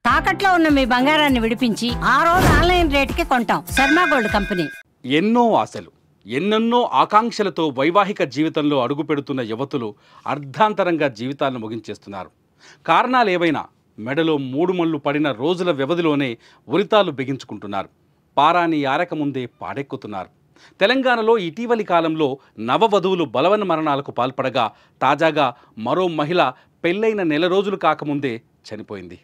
తాకట్లో ఉన్న మీ బంగారాన్ని విడిపించి ఆ రోజు ఆన్లైన్ రేటుకి కొంటాం. Sharma gold company. ఎన్నో ఆశలు, ఎన్నెన్నో ఆకాంక్షలతో వైవాహిక జీవితంలో అడుగుపెడుతున్న యువతులు అర్ధాంతరంగా జీవితాలను ముగించేస్తున్నారు. కారణాలు ఏవైనా మెడలో 3 ముళ్ళు పడిన రోజుల వ్యవధిలోనే ఉరితాలు బిగించుకుంటున్నారు. పారాని ఆరకముందే పాడెక్కుతున్నారు. తెలంగాణలో ఇటీవలి కాలంలో నవవధువులు బలవన మరణాలకు పాల్పడగా తాజాగా మరో మహిళ పెళ్లైన నెల రోజులు కాకముందే చనిపోయింది.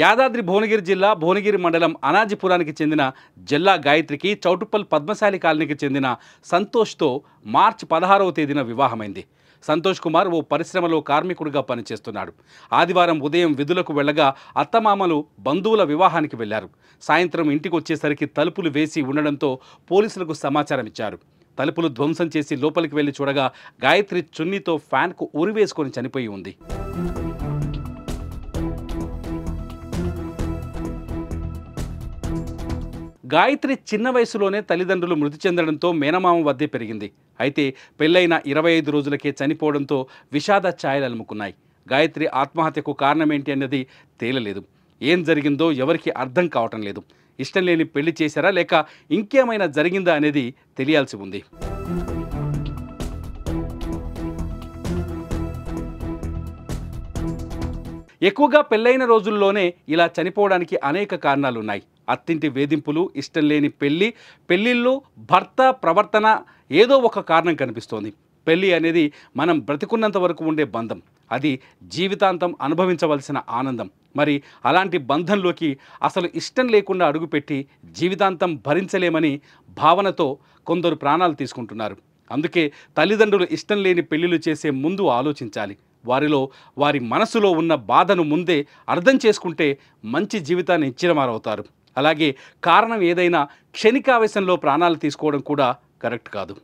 యాదాద్రి భువనగిరి జిల్లా భువనగిరి మండలం అనాజిపురానికి చెందిన జల్లా గాయత్రికి చౌటుప్పల్ పద్మశాలి కాలనీకి చెందిన సంతోష్తో మార్చి 16వ తేదీన వివాహమైంది. సంతోష్ కుమార్ ఓ పరిశ్రమలో కార్మికుడిగా పనిచేస్తున్నాడు. ఆదివారం ఉదయం విధులకు వెళ్లగా అత్తమామలు బంధువుల వివాహానికి వెళ్లారు. సాయంత్రం ఇంటికి వచ్చేసరికి తలుపులు వేసి ఉండడంతో పోలీసులకు సమాచారం ఇచ్చారు. తలుపులు ధ్వంసం చేసి లోపలికి వెళ్లి చూడగా గాయత్రి చున్నీతో ఫ్యాన్కు ఉరివేసుకొని చనిపోయి ఉంది. గాయత్రి చిన్న వయసులోనే తల్లిదండ్రులు మృతి చెందడంతో మేనమామ వద్దే పెరిగింది. అయితే పెళ్లైన 25 రోజులకే చనిపోవడంతో విషాద ఛాయలు అలుముకున్నాయి. గాయత్రి ఆత్మహత్యకు కారణమేంటి అన్నది తేలలేదు. ఏం జరిగిందో ఎవరికి అర్థం కావటం లేదు. ఇష్టం లేని పెళ్లి చేశారా లేక ఇంకేమైనా జరిగిందా అనేది తెలియాల్సి ఉంది. ఎక్కువగా పెళ్లైన రోజుల్లోనే ఇలా చనిపోవడానికి అనేక కారణాలున్నాయి. అత్తింటి వేధింపులు, ఇష్టం లేని పెళ్లిళ్ళు, భర్త ప్రవర్తన ఏదో ఒక కారణం కనిపిస్తోంది. పెళ్లి అనేది మనం బ్రతికున్నంత వరకు ఉండే బంధం. అది జీవితాంతం అనుభవించవలసిన ఆనందం. మరి అలాంటి బంధంలోకి అసలు ఇష్టం లేకుండా అడుగుపెట్టి జీవితాంతం భరించలేమని భావనతో కొందరు ప్రాణాలు తీసుకుంటున్నారు. అందుకే తల్లిదండ్రులు ఇష్టం లేని పెళ్లిళ్ళు చేసే ముందు ఆలోచించాలి. వారి మనసులో ఉన్న బాధను ముందే అర్థం చేసుకుంటే మంచి జీవితాన్ని ఇచ్చిన వారవుతారు. అలాగే కారణం ఏదైనా క్షణికావేశంలో ప్రాణాలు తీసుకోవడం కూడా కరెక్ట్ కాదు.